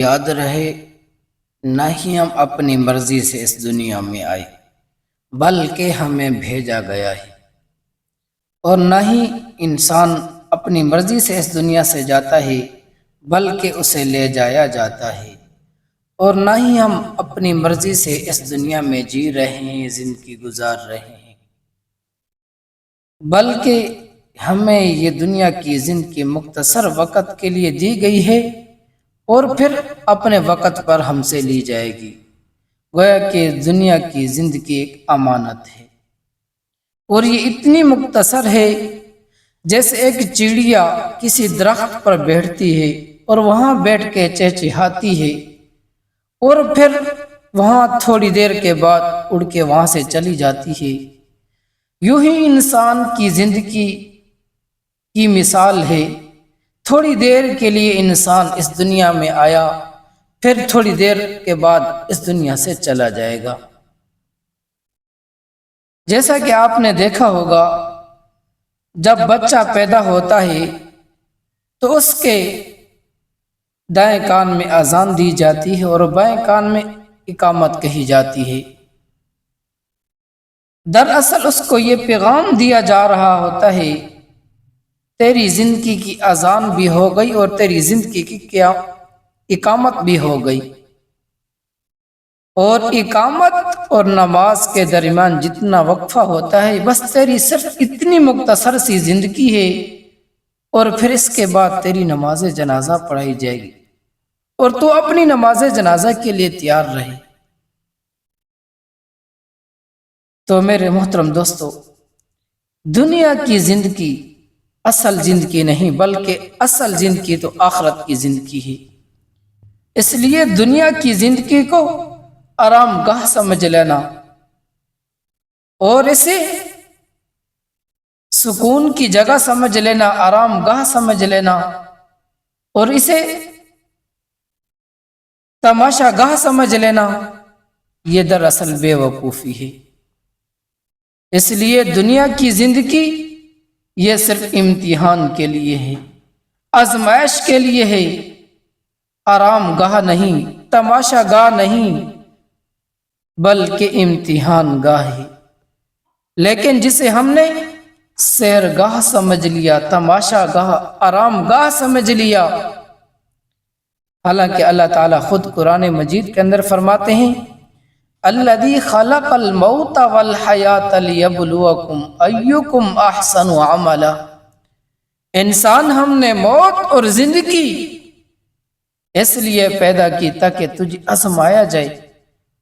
یاد رہے، نہ ہی ہم اپنی مرضی سے اس دنیا میں آئے بلکہ ہمیں بھیجا گیا ہے، اور نہ ہی انسان اپنی مرضی سے اس دنیا سے جاتا ہے بلکہ اسے لے جایا جاتا ہے، اور نہ ہی ہم اپنی مرضی سے اس دنیا میں جی رہے ہیں، زندگی گزار رہے ہیں، بلکہ ہمیں یہ دنیا کی زندگی مختصر وقت کے لیے دی گئی ہے اور پھر اپنے وقت پر ہم سے لی جائے گی۔ گویا کہ دنیا کی زندگی ایک امانت ہے، اور یہ اتنی مختصر ہے جیسے ایک چڑیا کسی درخت پر بیٹھتی ہے اور وہاں بیٹھ کے چہچہاتی ہے، اور پھر وہاں تھوڑی دیر کے بعد اڑ کے وہاں سے چلی جاتی ہے۔ یوں ہی انسان کی زندگی کی مثال ہے، تھوڑی دیر کے لیے انسان اس دنیا میں آیا، پھر تھوڑی دیر کے بعد اس دنیا سے چلا جائے گا۔ جیسا کہ آپ نے دیکھا ہوگا، جب بچہ پیدا ہوتا ہے تو اس کے دائیں کان میں اذان دی جاتی ہے اور بائیں کان میں اقامت کہی جاتی ہے۔ دراصل اس کو یہ پیغام دیا جا رہا ہوتا ہے، تیری زندگی کی اذان بھی ہو گئی اور تیری زندگی کی اقامت بھی ہو گئی، اور اقامت اور نماز کے درمیان جتنا وقفہ ہوتا ہے بس تیری صرف اتنی مختصر سی زندگی ہے، اور پھر اس کے بعد تیری نماز جنازہ پڑھائی جائے گی، اور تو اپنی نماز جنازہ کے لیے تیار رہے۔ تو میرے محترم دوستو، دنیا کی زندگی اصل زندگی نہیں بلکہ اصل زندگی تو آخرت کی زندگی ہے، اس لیے دنیا کی زندگی کو آرام گاہ سمجھ لینا اور اسے سکون کی جگہ سمجھ لینا، آرام گاہ سمجھ لینا، اور اسے تماشا گاہ سمجھ لینا، یہ دراصل بے وقوفی ہے۔ اس لیے دنیا کی زندگی یہ صرف امتحان کے لیے ہے، آزمائش کے لیے ہے، آرام گاہ نہیں، تماشا گاہ نہیں، بلکہ امتحان گاہ ہے۔ لیکن جسے ہم نے سیر گاہ سمجھ لیا، تماشا گاہ، آرام گاہ سمجھ لیا، حالانکہ اللہ تعالیٰ خود قرآن مجید کے اندر فرماتے ہیں، الذی خلق الموت والحیات لیبلوکم ایکم احسن عملا، انسان ہم نے موت اور زندگی اس لیے پیدا کی تاکہ تجھے آزمایا جائے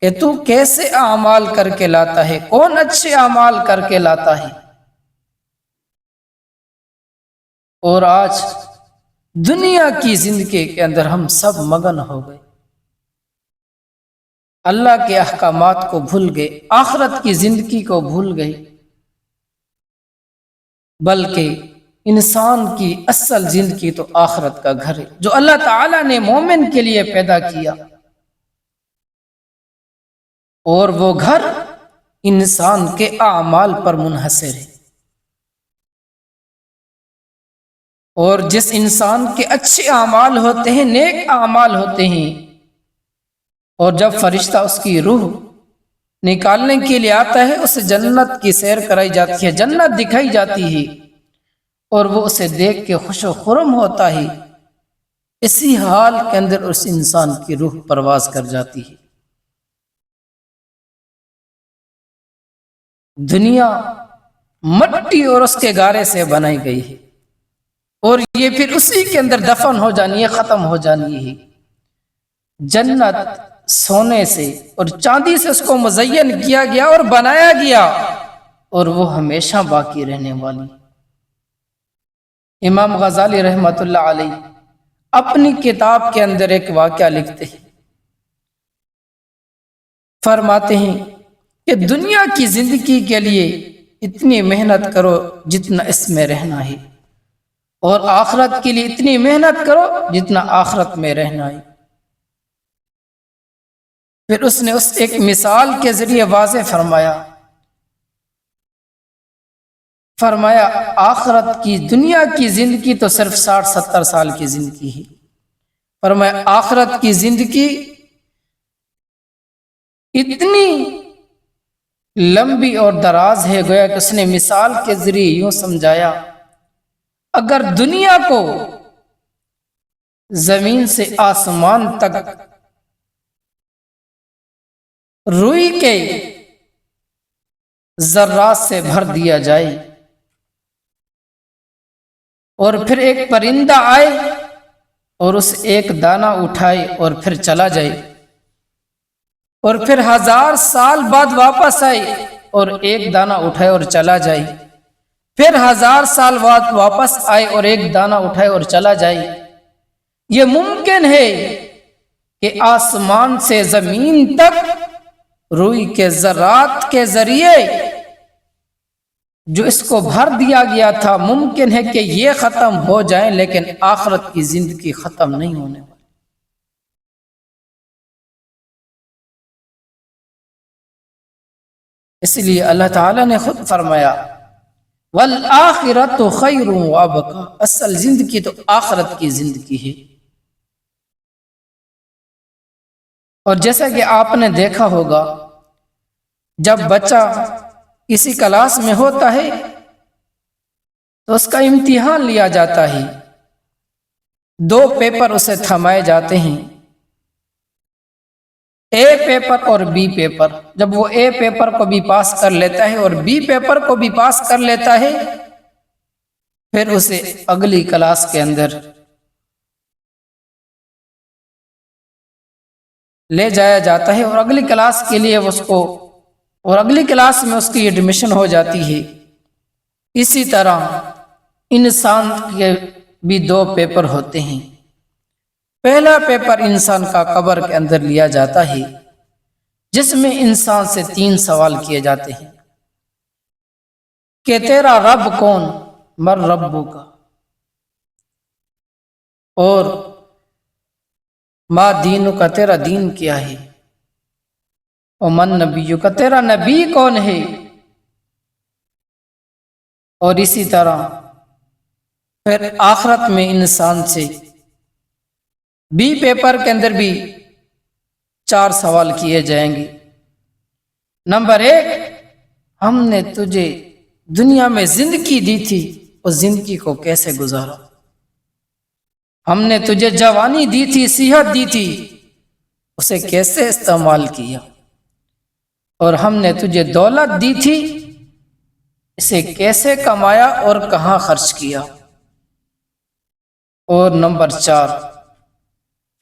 کہ تو کیسے اعمال کر کے لاتا ہے، کون اچھے اعمال کر کے لاتا ہے۔ اور آج دنیا کی زندگی کے اندر ہم سب مگن ہو گئے، اللہ کے احکامات کو بھول گئے، آخرت کی زندگی کو بھول گئے، بلکہ انسان کی اصل زندگی تو آخرت کا گھر ہے جو اللہ تعالیٰ نے مومن کے لیے پیدا کیا، اور وہ گھر انسان کے اعمال پر منحصر ہے، اور جس انسان کے اچھے اعمال ہوتے ہیں، نیک اعمال ہوتے ہیں، اور جب فرشتہ اس کی روح نکالنے کے لیے آتا ہے، اسے جنت کی سیر کرائی جاتی ہے، جنت دکھائی جاتی ہے، اور وہ اسے دیکھ کے خوش و خرم ہوتا ہے، اسی حال کے اندر اس انسان کی روح پرواز کر جاتی ہے۔ دنیا مٹی اور اس کے گارے سے بنائی گئی ہے، اور یہ پھر اسی کے اندر دفن ہو جانی ہے، ختم ہو جانی ہے۔ جنت سونے سے اور چاندی سے اس کو مزین کیا گیا اور بنایا گیا، اور وہ ہمیشہ باقی رہنے والی۔ امام غزالی رحمۃ اللہ علیہ اپنی کتاب کے اندر ایک واقعہ لکھتے ہیں، فرماتے ہیں کہ دنیا کی زندگی کے لیے اتنی محنت کرو جتنا اس میں رہنا ہے، اور آخرت کے لیے اتنی محنت کرو جتنا آخرت میں رہنا ہے۔ پھر اس نے اس ایک مثال کے ذریعے واضح فرمایا آخرت کی، دنیا کی زندگی تو صرف 60-70 سال کی زندگی ہے، فرمایا آخرت کی زندگی اتنی لمبی اور دراز ہے، گویا کہ اس نے مثال کے ذریعے یوں سمجھایا، اگر دنیا کو زمین سے آسمان تک روئی کے ذرات سے بھر دیا جائے اور پھر ایک پرندہ آئے اور اس ایک دانہ اٹھائے اور پھر چلا جائے، اور پھر 1000 سال بعد واپس آئے اور ایک دانہ اٹھائے اور چلا جائے، پھر 1000 سال بعد واپس آئے اور ایک دانہ اٹھائے اور چلا جائے، یہ ممکن ہے کہ آسمان سے زمین تک روئی کے ذرات کے ذریعے جو اس کو بھر دیا گیا تھا، ممکن ہے کہ یہ ختم ہو جائیں، لیکن آخرت کی زندگی ختم نہیں ہونے والی۔ اس لیے اللہ تعالیٰ نے خود فرمایا وَالْآخِرَةُ خَيْرٌ وَأَبْقَىٰ، اصل زندگی تو آخرت کی زندگی ہے۔ اور جیسا کہ آپ نے دیکھا ہوگا، جب بچہ کسی کلاس میں ہوتا ہے تو اس کا امتحان لیا جاتا ہے، 2 پیپر اسے تھمائے جاتے ہیں، اے پیپر اور بی پیپر۔ جب وہ اے پیپر کو بھی پاس کر لیتا ہے اور بی پیپر کو بھی پاس کر لیتا ہے، پھر اسے اگلی کلاس کے اندر لے جایا جاتا ہے اور اگلی کلاس کے لیے اگلی کلاس میں اس کی ایڈمیشن ہو جاتی ہے۔ اسی طرح انسان کے بھی 2 پیپر ہوتے ہیں۔ پہلا پیپر انسان کا قبر کے اندر لیا جاتا ہے، جس میں انسان سے 3 سوال کیے جاتے ہیں کہ تیرا رب کون، من ربک، اور ما دینک، تیرا دین کیا ہے، ومن نبیک، تیرا نبی کون ہے۔ اور اسی طرح پھر آخرت میں انسان سے بی پیپر کے اندر بھی 4 سوال کیے جائیں گے۔ نمبر 1، ہم نے تجھے دنیا میں زندگی دی تھی، اس زندگی کو کیسے گزارا؟ ہم نے تجھے جوانی دی تھی، صحت دی تھی، اسے کیسے استعمال کیا؟ اور ہم نے تجھے دولت دی تھی، اسے کیسے کمایا اور کہاں خرچ کیا؟ اور نمبر 4،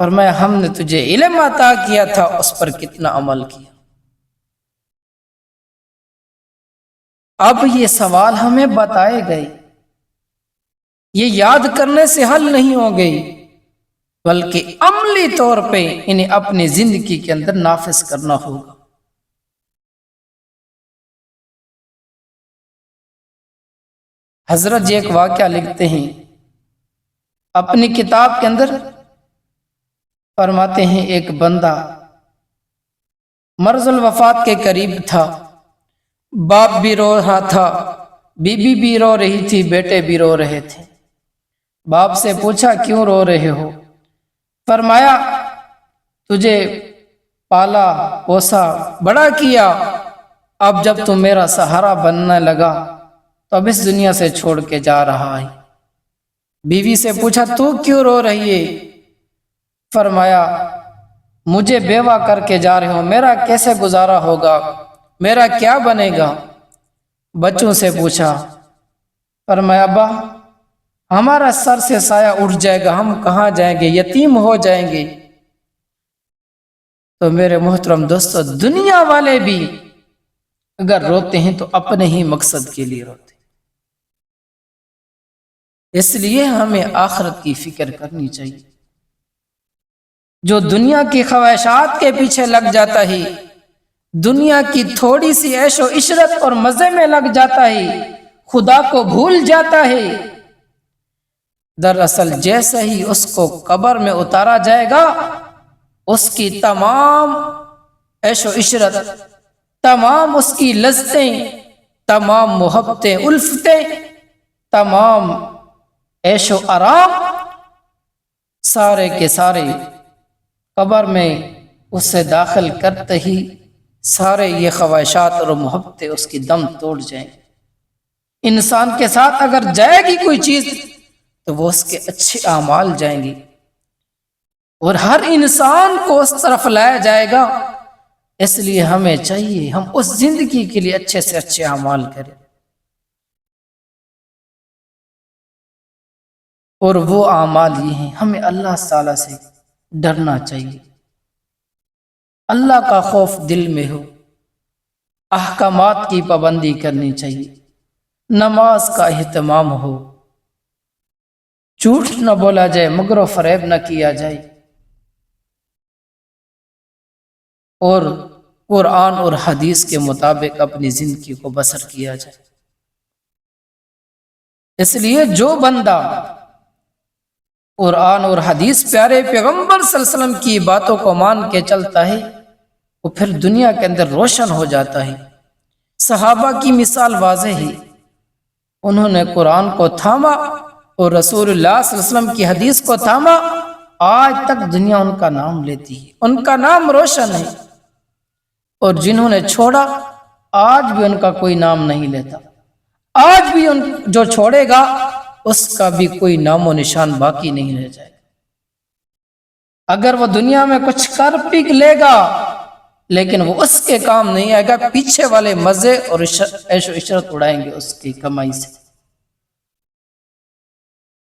فرمایا ہم نے تجھے علم عطا کیا تھا، اس پر کتنا عمل کیا؟ اب یہ سوال ہمیں بتائے گئے، یہ یاد کرنے سے حل نہیں ہو گئی، بلکہ عملی طور پہ انہیں اپنی زندگی کے اندر نافذ کرنا ہوگا۔ حضرت جی ایک واقعہ لکھتے ہیں اپنی کتاب کے اندر، فرماتے ہیں ایک بندہ مرض الوفات کے قریب تھا، باپ بھی رو رہا تھا، بیوی بھی رو رہی تھی، بیٹے بھی رو رہے تھے۔ باپ سے پوچھا کیوں رو رہے ہو؟ فرمایا تجھے پالا پوسا بڑا کیا، اب جب تم میرا سہارا بننے لگا تو اب اس دنیا سے چھوڑ کے جا رہا ہے۔ بیوی سے پوچھا تو کیوں رو رہی ہے؟ فرمایا مجھے بیوہ کر کے جا رہے ہو، میرا کیسے گزارا ہوگا، میرا کیا بنے گا؟ بچوں سے پوچھا، فرمایا ابا ہمارا سر سے سایہ اٹھ جائے گا، ہم کہاں جائیں گے، یتیم ہو جائیں گے۔ تو میرے محترم دوستو، دنیا والے بھی اگر روتے ہیں تو اپنے ہی مقصد کے لیے روتے ہیں، اس لیے ہمیں آخرت کی فکر کرنی چاہیے۔ جو دنیا کی خواہشات کے پیچھے لگ جاتا ہے، دنیا کی تھوڑی سی عیش و عشرت اور مزے میں لگ جاتا ہے، خدا کو بھول جاتا ہے، دراصل جیسے ہی اس کو قبر میں اتارا جائے گا، اس کی تمام عیش و عشرت، تمام اس کی لذتیں، تمام محبتیں، الفتیں، تمام عیش و آرام سارے کے سارے قبر میں اس سے داخل کرتے ہی سارے یہ خواہشات اور محبتیں اس کی دم توڑ جائیں گی۔ انسان کے ساتھ اگر جائے گی کوئی چیز تو وہ اس کے اچھے اعمال جائیں گی، اور ہر انسان کو اس طرف لایا جائے گا۔ اس لیے ہمیں چاہیے ہم اس زندگی کے لیے اچھے سے اچھے اعمال کریں، اور وہ اعمال یہ ہیں، ہمیں اللہ تعالی سے ڈرنا چاہیے، اللہ کا خوف دل میں ہو، احکامات کی پابندی کرنی چاہیے، نماز کا اہتمام ہو، جھوٹ نہ بولا جائے، مکر و فریب نہ کیا جائے، اور قرآن اور حدیث کے مطابق اپنی زندگی کو بسر کیا جائے۔ اس لیے جو بندہ قرآن اور حدیث پیارے پیغمبر صلی اللہ علیہ وسلم کی باتوں کو مان کے چلتا ہے وہ پھر دنیا کے اندر روشن ہو جاتا ہے۔ صحابہ کی مثال واضح ہے، انہوں نے قرآن کو تھاما اور رسول اللہ صلی اللہ علیہ وسلم کی حدیث کو تھاما، آج تک دنیا ان کا نام لیتی ہے، ان کا نام روشن ہے، اور جنہوں نے چھوڑا آج بھی ان کا کوئی نام نہیں لیتا، آج بھی ان جو چھوڑے گا اس کا بھی کوئی نام و نشان باقی نہیں رہ جائے گا۔ اگر وہ دنیا میں کچھ کر پی لے گا لیکن وہ اس کے کام نہیں آئے گا، پیچھے والے مزے اور عیش و عشرت اڑائیں گے اس کی کمائی سے۔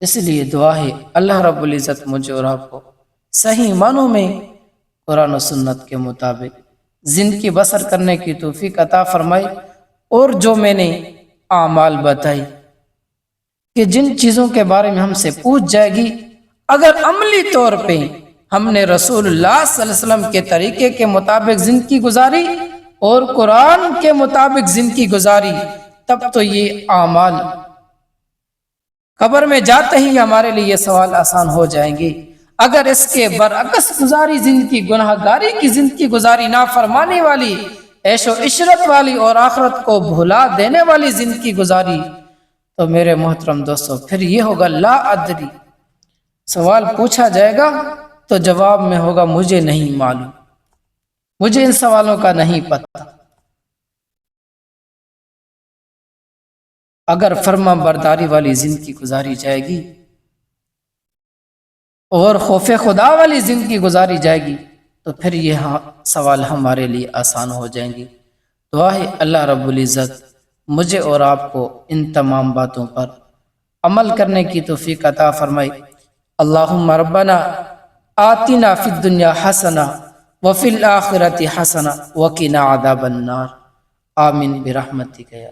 اس لیے دعا ہے اللہ رب العزت مجھے اور آپ کو صحیح معنوں میں قرآن و سنت کے مطابق زندگی بسر کرنے کی توفیق عطا فرمائے، اور جو میں نے اعمال بتائی کہ جن چیزوں کے بارے میں ہم سے پوچھ جائے گی، اگر عملی طور پہ ہم نے رسول اللہ صلی اللہ علیہ وسلم کے طریقے کے مطابق زندگی گزاری اور قرآن کے مطابق زندگی گزاری، تب تو یہ اعمال قبر میں جاتے ہی ہمارے لیے یہ سوال آسان ہو جائیں گے۔ اگر اس کے برعکس گزاری زندگی، گناہ گاری کی زندگی گزاری، نافرمانی والی، عیش و عشرت والی اور آخرت کو بھلا دینے والی زندگی گزاری، تو میرے محترم دوستو پھر یہ ہوگا لا ادری، سوال پوچھا جائے گا تو جواب میں ہوگا مجھے نہیں معلوم، مجھے ان سوالوں کا نہیں پتہ۔ اگر فرما برداری والی زندگی گزاری جائے گی اور خوف خدا والی زندگی گزاری جائے گی تو پھر یہ سوال ہمارے لیے آسان ہو جائیں گے۔ دعا ہے اللہ رب العزت مجھے اور آپ کو ان تمام باتوں پر عمل کرنے کی توفیق عطا فرمائے۔ اللہم ربنا آتنا فی الدنیا حسنہ وفی الآخرۃ حسنہ وقنا عذاب النار، آمین برحمتک یا